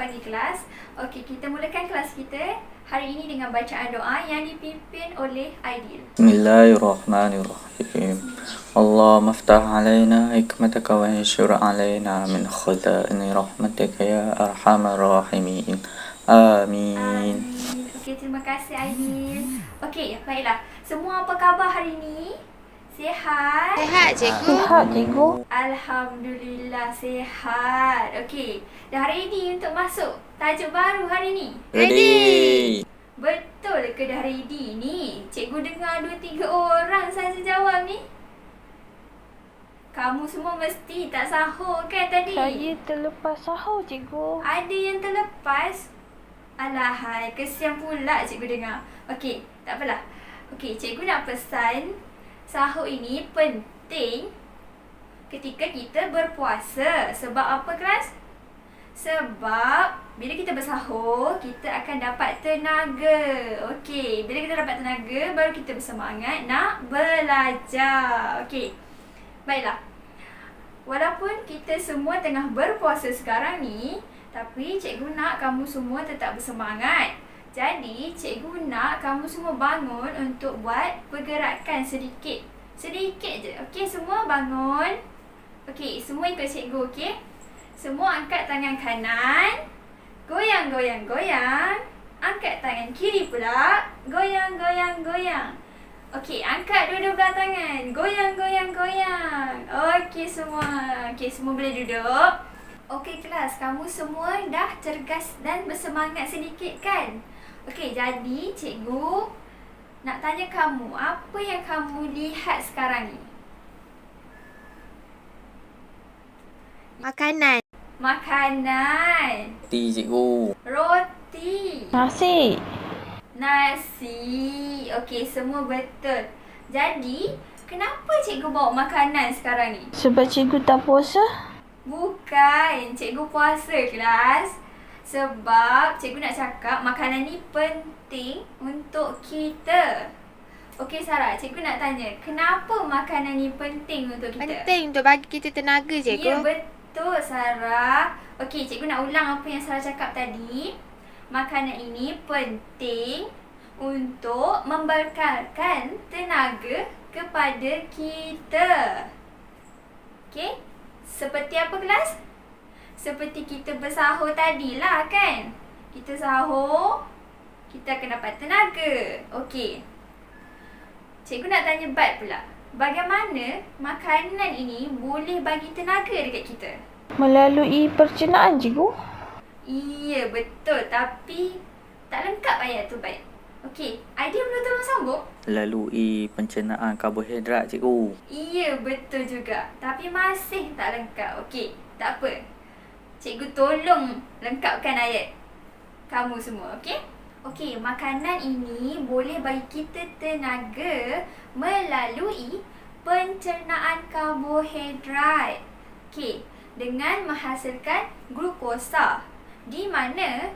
pagi kelas. Okey, kita mulakan kelas kita hari ini dengan bacaan doa yang dipimpin oleh Aidil. Bismillahirrahmanirrahim. اللهم افتح علينا حكمتك وانشر علينا من خزائن رحمتك يا أرحم الراحمين آمين. Amin. Okey, terima kasih Aidil. Okey, baiklah. Semua apa khabar hari ini? Sihat? Sehat, cikgu. Sihat, cikgu. Alhamdulillah sihat. Okey, dah ready untuk masuk tajuk baru hari ni? Ready. Betul ke dah ready ni? Cikgu dengar 2-3 orang saja jawab ni. Kamu semua mesti tak sahur kan tadi? Saya terlepas sahur, cikgu. Ada yang terlepas? Alahai, kesian pula cikgu dengar. Okey, tak apalah. Okey, cikgu nak pesan sahur ini penting ketika kita berpuasa. Sebab apa kelas? Sebab bila kita bersahur, kita akan dapat tenaga. Okey, bila kita dapat tenaga, baru kita bersemangat nak belajar. Okey, baiklah. Walaupun kita semua tengah berpuasa sekarang ni, tapi cikgu nak kamu semua tetap bersemangat. Jadi, cikgu nak kamu semua bangun untuk buat pergerakan sedikit. Sedikit je. Okey, semua bangun. Okey, semua ikut cikgu, okey? Semua angkat tangan kanan. Goyang, goyang, goyang. Angkat tangan kiri pula. Goyang, goyang, goyang. Okey, angkat dua-dua belah tangan. Goyang, goyang, goyang. Okey semua. Okey, semua boleh duduk. Okey kelas, kamu semua dah cergas dan bersemangat sedikit kan? Okey, jadi cikgu nak tanya kamu, apa yang kamu lihat sekarang ni? Makanan. Makanan. Roti, cikgu. Roti. Nasi. Nasi. Okey, semua betul. Jadi, kenapa cikgu bawa makanan sekarang ni? Sebab cikgu tak puasa? Bukan, cikgu puasa kelas. Sebab cikgu nak cakap makanan ni penting untuk kita. Okey Sarah, cikgu nak tanya, kenapa makanan ni penting untuk kita? Penting untuk bagi kita tenaga, cikgu. Ya, betul Sarah. Okey, cikgu nak ulang apa yang Sarah cakap tadi. Makanan ini penting untuk membekalkan tenaga kepada kita. Okey? Seperti apa kelas? Seperti kita bersahur tadilah kan? Kita sahur, kita akan dapat tenaga. Okey. Cikgu nak tanya Bat pula. Bagaimana makanan ini boleh bagi tenaga dekat kita? Melalui pencernaan, cikgu. Iya, betul. Tapi tak lengkap ayat tu, Bat. Okey, idea boleh tolong sambung? Lalui pencernaan karbohidrat, cikgu. Iya, betul juga. Tapi masih tak lengkap. Okey, tak apa. Cikgu tolong lengkapkan ayat kamu semua, okey? Okey, makanan ini boleh bagi kita tenaga melalui pencernaan karbohidrat. Okey, dengan menghasilkan glukosa, di mana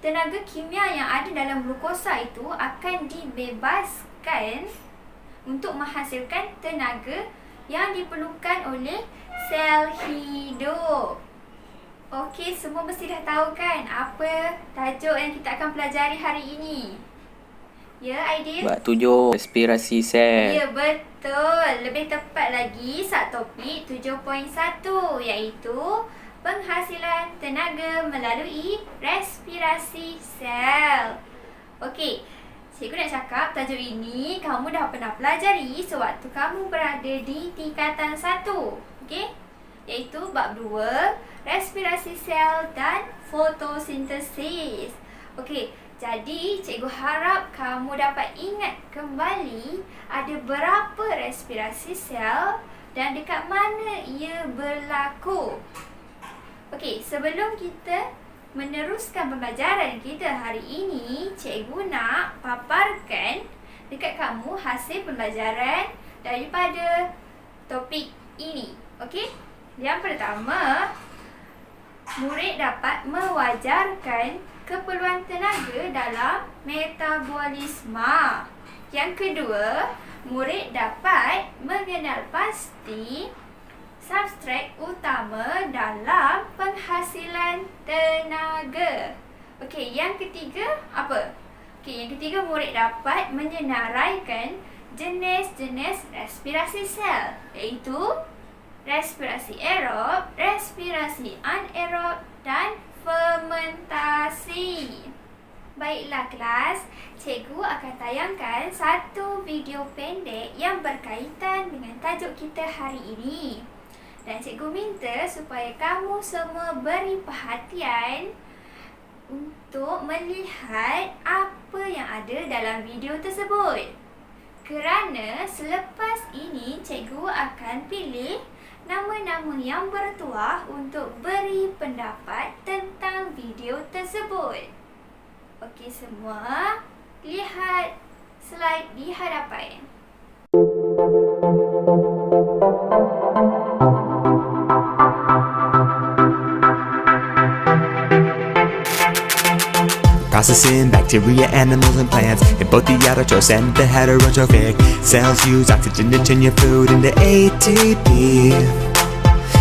tenaga kimia yang ada dalam glukosa itu akan dibebaskan untuk menghasilkan tenaga yang diperlukan oleh sel hidup. Okey, semua mesti dah tahu kan apa tajuk yang kita akan pelajari hari ini? Ya, Aidil? Bab 7, respirasi sel. Ya, betul. Lebih tepat lagi, subtopik 7.1 iaitu penghasilan tenaga melalui respirasi sel. Okey, cikgu nak cakap tajuk ini kamu dah pernah pelajari sewaktu kamu berada di tingkatan 1. Okey? Iaitu bab 2, respirasi sel dan fotosintesis. Okey, jadi cikgu harap kamu dapat ingat kembali ada berapa respirasi sel dan dekat mana ia berlaku. Okey, sebelum kita meneruskan pembelajaran kita hari ini, cikgu nak paparkan dekat kamu hasil pembelajaran daripada topik ini. Okey? Yang pertama, murid dapat mewajarkan keperluan tenaga dalam metabolisme. Yang kedua, murid dapat mengenal pasti substrat utama dalam penghasilan tenaga. Okey, yang ketiga apa? Okey, yang ketiga murid dapat menyenaraikan jenis-jenis respirasi sel, iaitu respirasi aerob, respirasi anaerob dan fermentasi. Baiklah kelas, cikgu akan tayangkan satu video pendek yang berkaitan dengan tajuk kita hari ini. Dan cikgu minta supaya kamu semua beri perhatian untuk melihat apa yang ada dalam video tersebut. Kerana selepas ini cikgu akan pilih nama-nama yang bertuah untuk beri pendapat tentang video tersebut. Okey semua, lihat slide di hadapan. Processing bacteria, animals, and plants in both the autotrophs and the heterotrophic cells. Use oxygen to turn your food into ATP.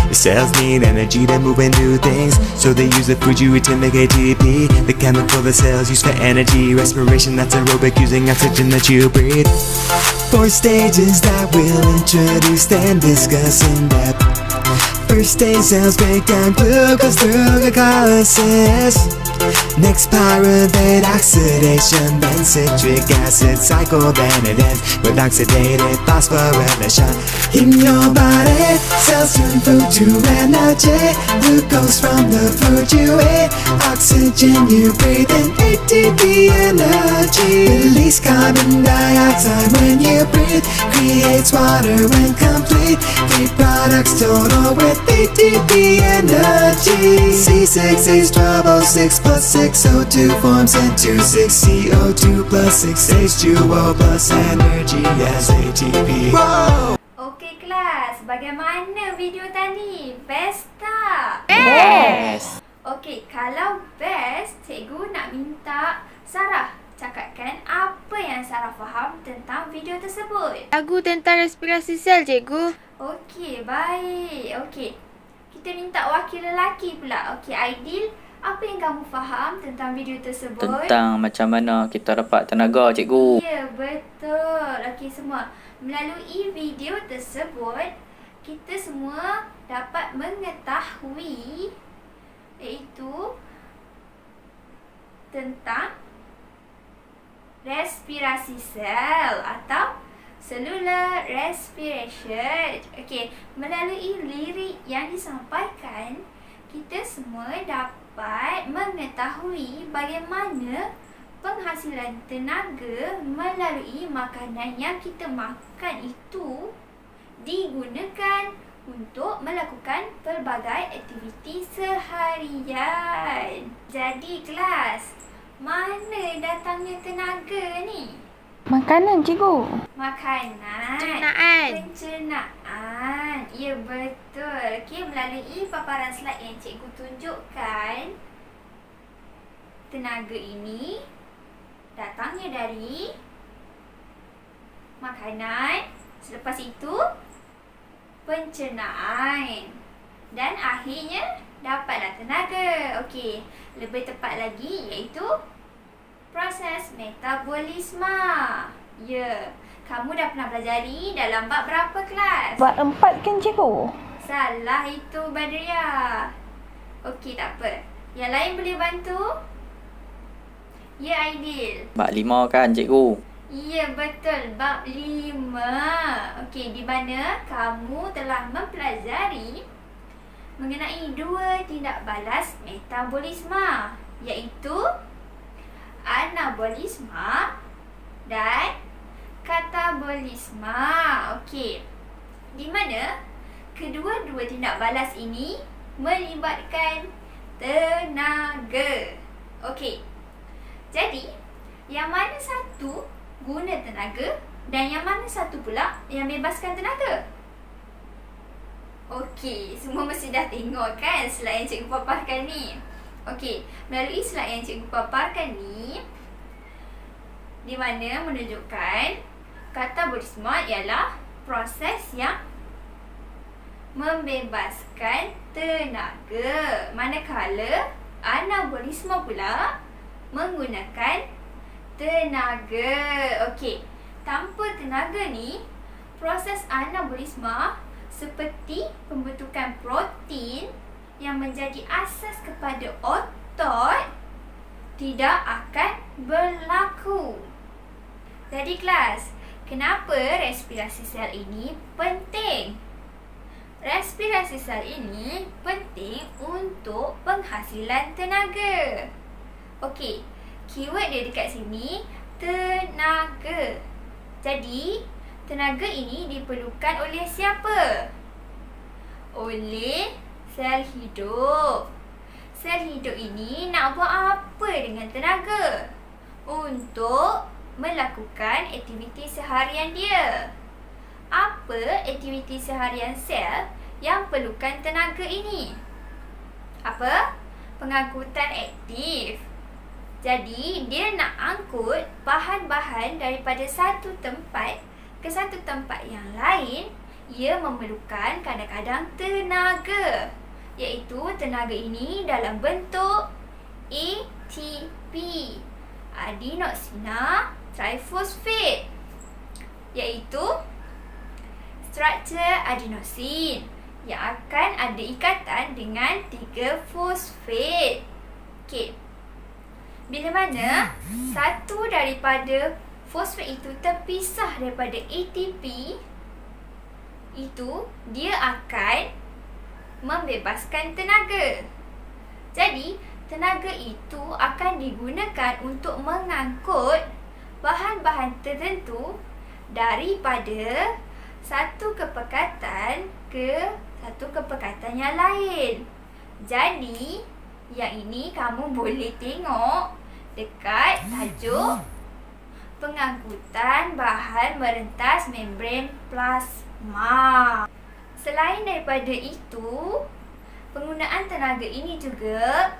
Your cells need energy to move and do things, so they use the food you eat to make ATP. The chemical the cells use for energy respiration, that's aerobic, using oxygen that you breathe. 4 stages that we'll introduce and discuss in depth. First stage, cells break down glucose through glycolysis. Next, pyruvate oxidation, then citric acid cycle, then it ends with oxidative phosphorylation. In your body, cells turn food to energy. Glucose from the food you ate, oxygen you breathe in, ATP energy. Release carbon dioxide when you breathe, creates water when complete. 3 products total with ATP energy. C6H12O6 plus 6O2 forms into 6CO2 plus 6H2O plus energy as ATP. Whoa! Okey kelas, bagaimana video tadi? Best tak? Best. Okey, kalau best, cikgu nak minta Sarah cakapkan apa yang Sarah faham tentang video tersebut. Lagu tentang respirasi sel, cikgu. Okey, baik. Okey, kita minta wakil lelaki pula. Okey, Aidil, apa yang kamu faham tentang video tersebut? Tentang macam mana kita dapat tenaga, cikgu. Ya, betul. Okey semua, melalui video tersebut, kita semua dapat mengetahui iaitu tentang respirasi sel atau cellular respiration. Okey, melalui lirik yang disampaikan, kita semua dapat mengetahui bagaimana penghasilan tenaga melalui makanan yang kita makan itu digunakan untuk melakukan pelbagai aktiviti seharian. Jadi kelas, mana datangnya tenaga ni? Makanan, cikgu. Makanan. Pencernaan. Ya, betul. Okey, melalui paparan slide yang cikgu tunjukkan, tenaga ini datangnya dari makanan. Selepas itu, pencernaan. Dan akhirnya, dapatlah tenaga. Okey, lebih tepat lagi iaitu proses metabolisme. Ya, kamu dah pernah pelajari dalam bab berapa kelas? Bab 4 kan, cikgu? Salah itu, Badria. Okey, tak apa. Yang lain boleh bantu? Ya, Aidil. Bab 5 kan, cikgu? Ya, betul. Bab 5. Okey, di mana kamu telah mempelajari mengenai 2 tindak balas metabolisme, iaitu anabolisme dan katabolisme. Okey, di mana kedua-dua tindak balas ini melibatkan tenaga. Okey, jadi yang mana satu guna tenaga dan yang mana satu pula yang bebaskan tenaga? Okey, semua mesti dah tengok kan slide yang cikgu paparkan ni. Okey, melalui slide yang cikgu paparkan ni, di mana menunjukkan katabolisme ialah proses yang membebaskan tenaga. Manakala anabolisme pula menggunakan tenaga. Okey, tanpa tenaga ni, proses anabolisme seperti pembentukan protein yang menjadi asas kepada otot tidak akan berlaku. Jadi kelas, kenapa respirasi sel ini penting? Respirasi sel ini penting untuk penghasilan tenaga. Okey, keyword dia dekat sini, tenaga. Jadi, tenaga ini diperlukan oleh siapa? Oleh sel hidup. Sel hidup ini nak buat apa dengan tenaga? Untuk melakukan aktiviti seharian dia. Apa aktiviti seharian sel yang perlukan tenaga ini? Apa? Pengangkutan aktif. Jadi, dia nak angkut bahan-bahan daripada satu tempat ke satu tempat yang lain. Ia memerlukan kadang-kadang tenaga, iaitu tenaga ini dalam bentuk ATP, adenosina trifosfat, iaitu struktur adenosin yang akan ada ikatan dengan 3 fosfat. Okey. Bila mana satu daripada fosfat itu terpisah daripada ATP, itu dia akan membebaskan tenaga. Jadi, tenaga itu akan digunakan untuk mengangkut bahan-bahan tertentu daripada satu kepekatan ke satu kepekatan yang lain. Jadi, yang ini kamu boleh tengok dekat tajuk pengangkutan bahan merentas membran plasma. Selain daripada itu, penggunaan tenaga ini juga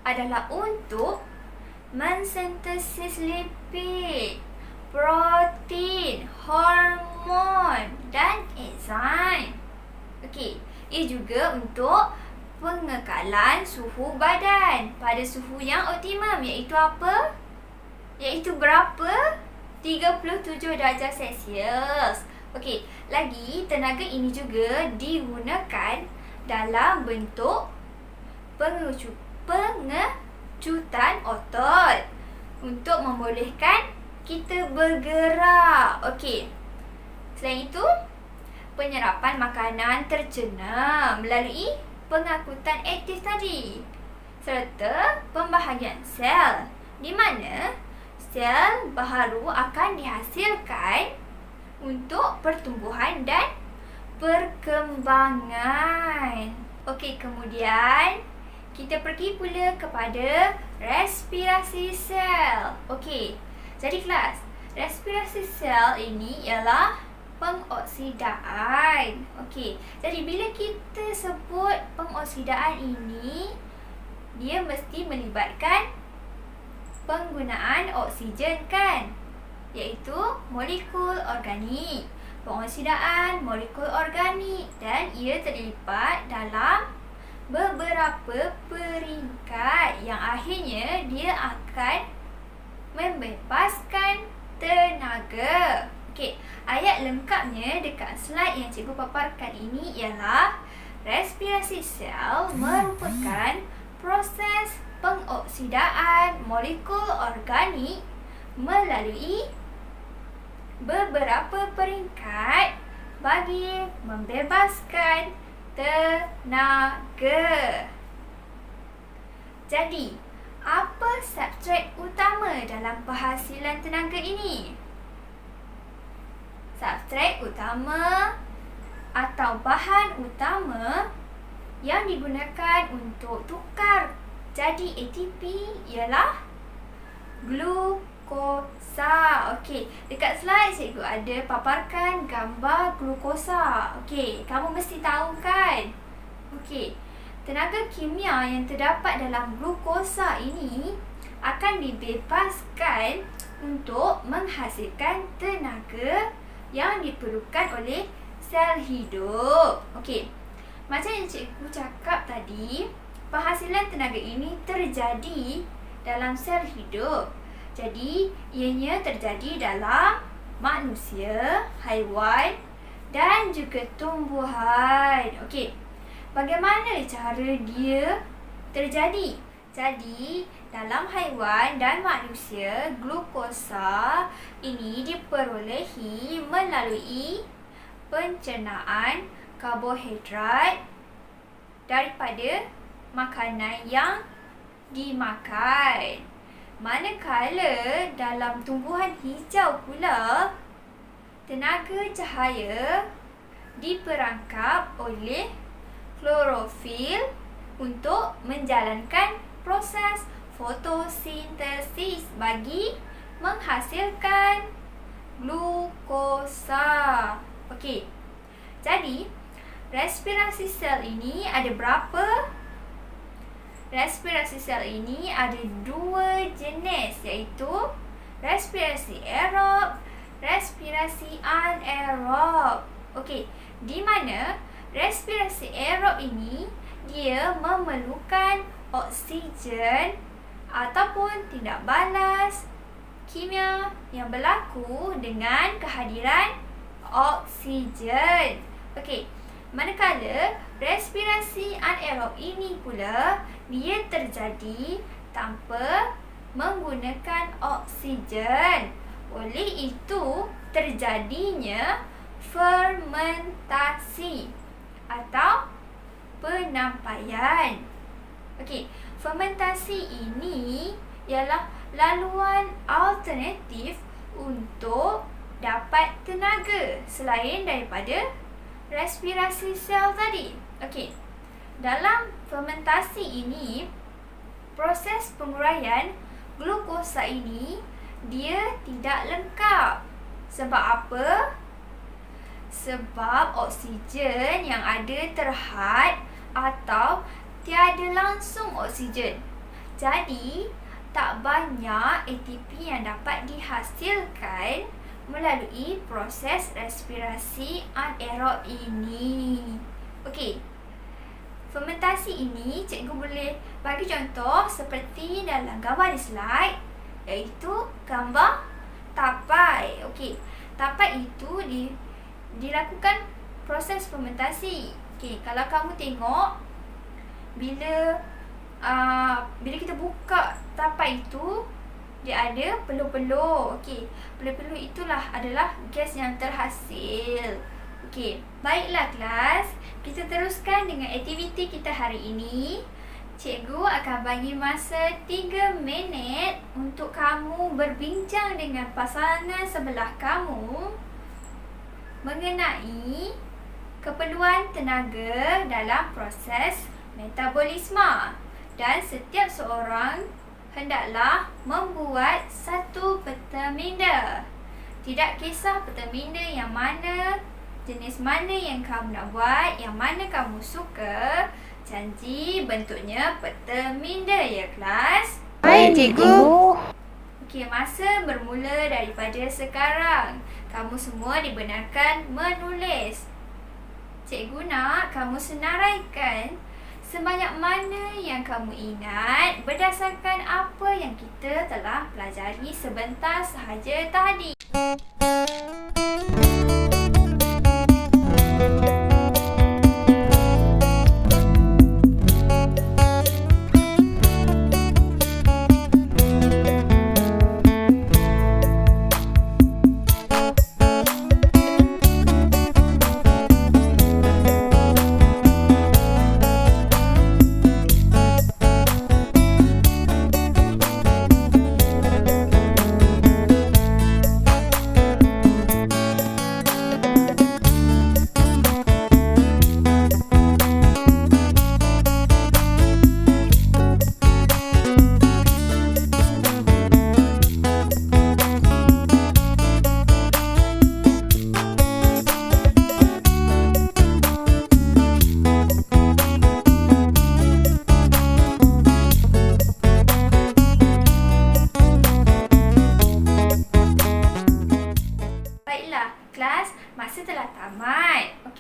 adalah untuk mensintesis lipid, protein, hormon dan enzim. Okey, ia juga untuk pengekalan suhu badan pada suhu yang optimum, iaitu apa? Iaitu berapa? 37 darjah Celsius. Okey, lagi tenaga ini juga digunakan dalam bentuk pengecutan otot untuk membolehkan kita bergerak. Okey. Selain itu, penyerapan makanan tercerna melalui pengangkutan aktif tadi, serta pembahagian sel, di mana sel baharu akan dihasilkan untuk pertumbuhan dan perkembangan. Okey, kemudian kita pergi pula kepada respirasi sel. Okey, jadi kelas, respirasi sel ini ialah pengoksidaan. Okey, jadi bila kita sebut pengoksidaan ini, dia mesti melibatkan penggunaan oksigen kan, iaitu molekul organik. Pengoksidaan molekul organik dan ia terlibat dalam beberapa peringkat yang akhirnya dia akan membebaskan tenaga. Okey, ayat lengkapnya dekat slide yang cikgu paparkan ini ialah respirasi sel merupakan proses pengoksidaan molekul organik melalui beberapa peringkat bagi membebaskan tenaga. Jadi, apa substrat utama dalam penghasilan tenaga ini? Substrat utama atau bahan utama yang digunakan untuk tukar jadi ATP ialah glukosa. Okey, dekat slide cikgu ada paparkan gambar glukosa. Okey, kamu mesti tahu kan? Okey, tenaga kimia yang terdapat dalam glukosa ini akan dibebaskan untuk menghasilkan tenaga yang diperlukan oleh sel hidup. Okey, Macam yang cikgu cakap tadi, penghasilan tenaga ini terjadi dalam sel hidup. Jadi, ianya terjadi dalam manusia, haiwan dan juga tumbuhan. Okey, bagaimana cara dia terjadi? Jadi, dalam haiwan dan manusia, glukosa ini diperolehi melalui pencernaan karbohidrat daripada makanan yang dimakan. Manakala dalam tumbuhan hijau pula, tenaga cahaya diperangkap oleh klorofil untuk menjalankan proses fotosintesis bagi menghasilkan glukosa. Okey. Jadi, respirasi sel ini ada berapa? Respirasi sel ini ada 2 jenis, iaitu respirasi aerob, respirasi anaerob. Okey, di mana respirasi aerob ini dia memerlukan oksigen ataupun tindak balas kimia yang berlaku dengan kehadiran oksigen. Okey, manakala respirasi anaerob ini pula dia terjadi tanpa menggunakan oksigen. Oleh itu terjadinya fermentasi atau penampaian. Okey, fermentasi ini ialah laluan alternatif untuk dapat tenaga selain daripada respirasi sel tadi. Okey, dalam fermentasi ini, proses penguraian glukosa ini dia tidak lengkap. Sebab apa? Sebab oksigen yang ada terhad atau tiada langsung oksigen. Jadi, tak banyak ATP yang dapat dihasilkan melalui proses respirasi anaerob ini. Okey, fermentasi ini cikgu boleh bagi contoh seperti dalam gambar di slide, iaitu gambar tapai. Okey, tapai itu dilakukan proses fermentasi. Okey, kalau kamu tengok bila kita buka tapai itu, dia ada peluh-peluh. Okey, peluh-peluh itulah adalah gas yang terhasil. Okey, baiklah kelas, kita teruskan dengan aktiviti kita hari ini. Cikgu akan bagi masa 3 minit untuk kamu berbincang dengan pasangan sebelah kamu mengenai keperluan tenaga dalam proses metabolisme, dan setiap seorang hendaklah membuat satu peta minda. Tidak kisah peta minda yang mana, jenis mana yang kamu nak buat, yang mana kamu suka. Janji bentuknya peta minda ya kelas. Baik, cikgu. Okey, masa bermula daripada sekarang. Kamu semua dibenarkan menulis. Cikgu nak kamu senaraikan sebanyak mana yang kamu ingat berdasarkan apa yang kita telah pelajari sebentar sahaja tadi.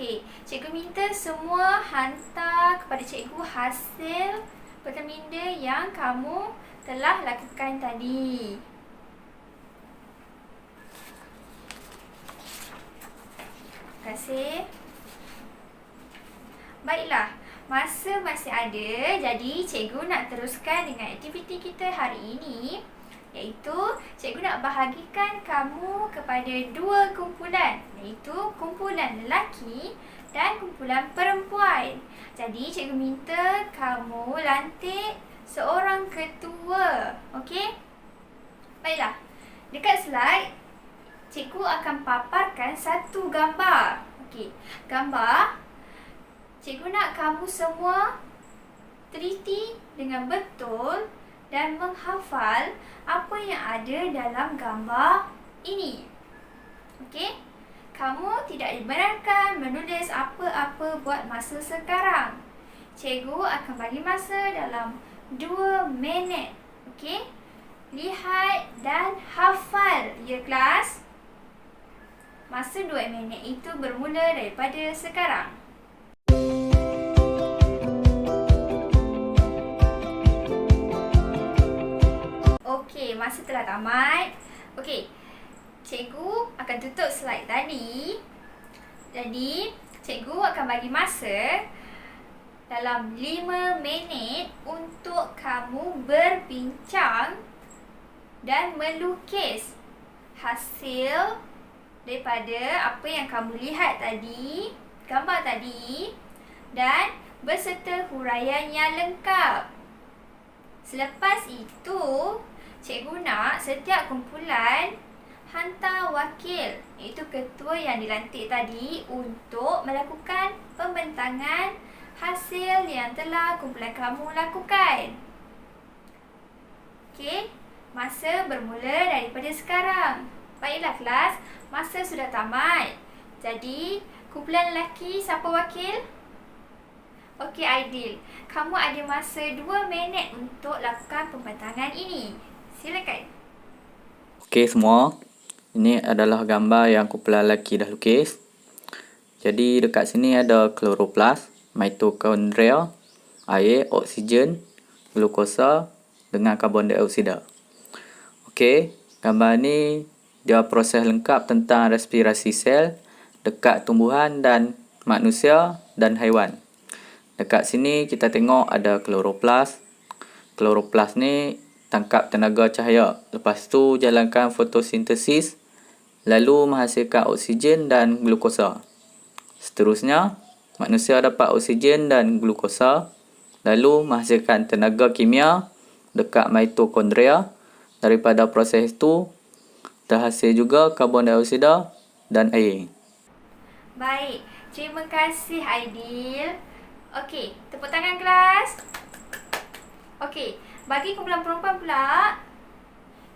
Okey, cikgu minta semua hantar kepada cikgu hasil perteminda yang kamu telah lakukan tadi. Terima kasih. Baiklah, masa masih ada, jadi cikgu nak teruskan dengan aktiviti kita hari ini, iaitu cikgu nak bahagikan kamu kepada dua kumpulan, iaitu kumpulan lelaki dan kumpulan perempuan. Jadi cikgu minta kamu lantik seorang ketua. Okey? Baiklah. Dekat slide, cikgu akan paparkan satu gambar. Okey. Gambar, cikgu nak kamu semua teliti dengan betul dan menghafal apa yang ada dalam gambar ini. Okey? Kamu tidak dibenarkan menulis apa-apa buat masa sekarang. Cikgu akan bagi masa dalam 2 minit. Okey? Lihat dan hafal, ya kelas. Masa 2 minit itu bermula daripada sekarang. Okey, masa telah tamat. Okey, cikgu akan tutup slide tadi. Jadi, cikgu akan bagi masa dalam 5 minit untuk kamu berbincang dan melukis hasil daripada apa yang kamu lihat tadi, gambar tadi, dan berserta huraian yang lengkap. Selepas itu, cikgu nak setiap kumpulan hantar wakil, iaitu ketua yang dilantik tadi, untuk melakukan pembentangan hasil yang telah kumpulan kamu lakukan. Okey, masa bermula daripada sekarang. Baiklah kelas, masa sudah tamat. Jadi, kumpulan lelaki siapa wakil? Okey Aidil, kamu ada masa 2 minit untuk lakukan pembentangan ini. Silakan. Okey semua, ini adalah gambar yang kumpulan lelaki dah lukis. Jadi dekat sini ada kloroplast, mitokondria, air, oksigen, glukosa dengan karbon dioksida. Okey, gambar ni dia proses lengkap tentang respirasi sel dekat tumbuhan dan manusia dan haiwan. Dekat sini kita tengok ada kloroplast. Kloroplast ni tangkap tenaga cahaya. Lepas tu jalankan fotosintesis, lalu menghasilkan oksigen dan glukosa. Seterusnya, manusia dapat oksigen dan glukosa, lalu menghasilkan tenaga kimia dekat mitokondria. Daripada proses itu, terhasil juga karbon dioksida dan air. Baik, terima kasih Aidil. Okey, tepuk tangan kelas. Okey, bagi kumpulan perempuan pula.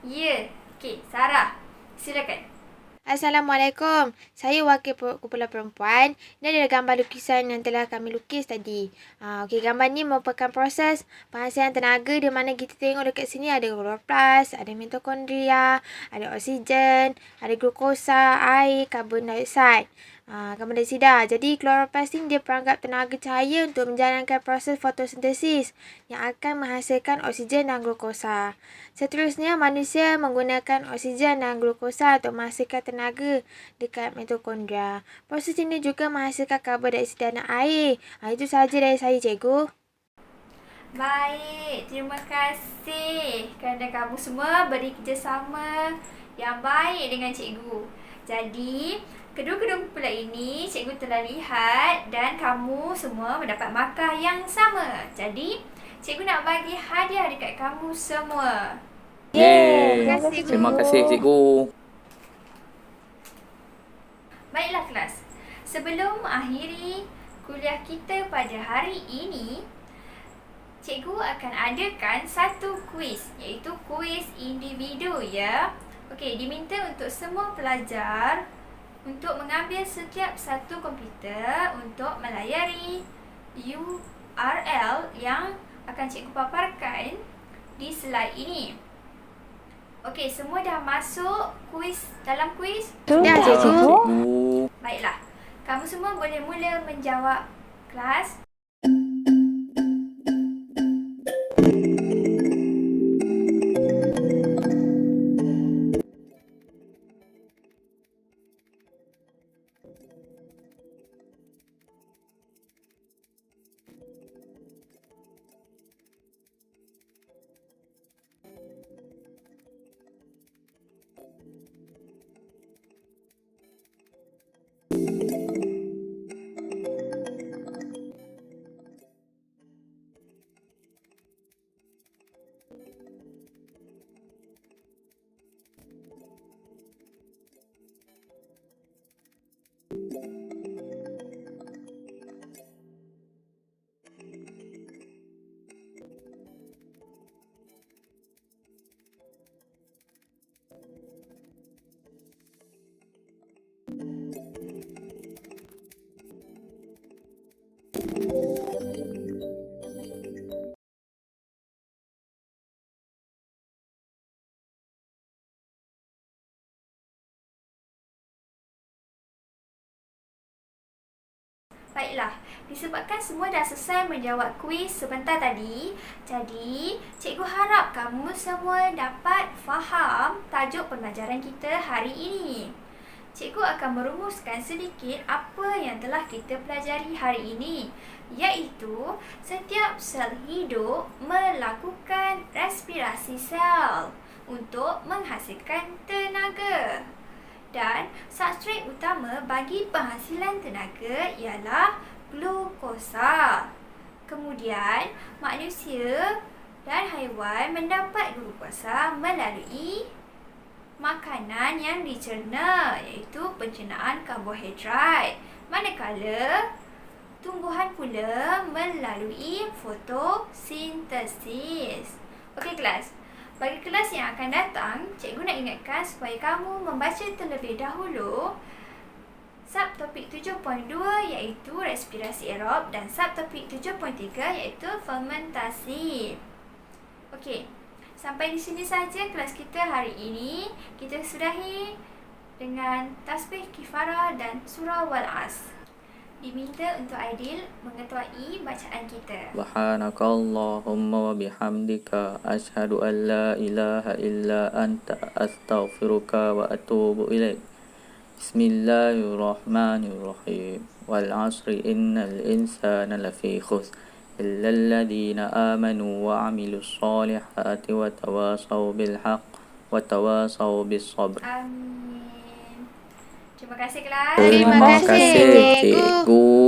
Ya, okey, Sarah. Silakan. Assalamualaikum. Saya wakil kumpulan perempuan. Ini adalah gambar lukisan yang telah kami lukis tadi. Okey, gambar ni merupakan proses penghasilan tenaga di mana kita tengok dekat sini ada kloroplast, ada mitokondria, ada oksigen, ada glukosa, air, karbon dioksida. Karbon dioksida. Jadi kloroplast ni dia peranggap tenaga cahaya untuk menjalankan proses fotosintesis yang akan menghasilkan oksigen dan glukosa. Seterusnya, manusia menggunakan oksigen dan glukosa untuk menghasilkan tenaga dekat mitokondria. Proses ini juga menghasilkan karbon dioksida dan air. Itu sahaja dari saya, cikgu. Baik, terima kasih kerana kamu semua beri kerjasama yang baik dengan cikgu. Jadi, kedua-kedua kumpulan ini cikgu telah lihat dan kamu semua mendapat markah yang sama. Jadi, cikgu nak bagi hadiah dekat kamu semua. Yeay. Terima kasih, Terima kasih cikgu. Baiklah kelas, sebelum mengakhiri kuliah kita pada hari ini, cikgu akan adakan satu kuis, iaitu kuis individu ya. Okey, diminta untuk semua pelajar untuk mengambil setiap satu komputer untuk melayari URL yang akan cikgu paparkan di slide ini. Okey, semua dah masuk dalam kuis? Dah, cikgu. Cikgu. Baiklah. Kamu semua boleh mula menjawab, kelas. Baiklah, disebabkan semua dah selesai menjawab kuis sebentar tadi, jadi cikgu harap kamu semua dapat faham tajuk pembelajaran kita hari ini. Cikgu akan merumuskan sedikit apa yang telah kita pelajari hari ini, iaitu setiap sel hidup melakukan respirasi sel untuk menghasilkan tenaga. Dan substrat utama bagi penghasilan tenaga ialah glukosa. Kemudian, manusia dan haiwan mendapat glukosa melalui makanan yang dicerna, iaitu pencernaan karbohidrat. Manakala tumbuhan pula melalui fotosintesis. Okey kelas. Bagi kelas yang akan datang, cikgu nak ingatkan supaya kamu membaca terlebih dahulu subtopik 7.2 iaitu respirasi aerob dan subtopik 7.3 iaitu fermentasi. Okey, sampai di sini saja kelas kita hari ini. Kita sudahi dengan tasbih kifara dan surah Wal-As. Diminta untuk Aidil mengetuai bacaan kita. Subhanakallahumma wa bihamdika asyhadu an la ilaha illa anta astaghfiruka wa atubu ilaik. Bismillahirrahmanirrahim. Wal 'asri innal insana lafi khusr illa alladhina amanu wa 'amilus solihati wa tawasaw bil haqq wa tawasaw bis sabr. Amin. Terima kasih kelas. Terima kasih, cikgu.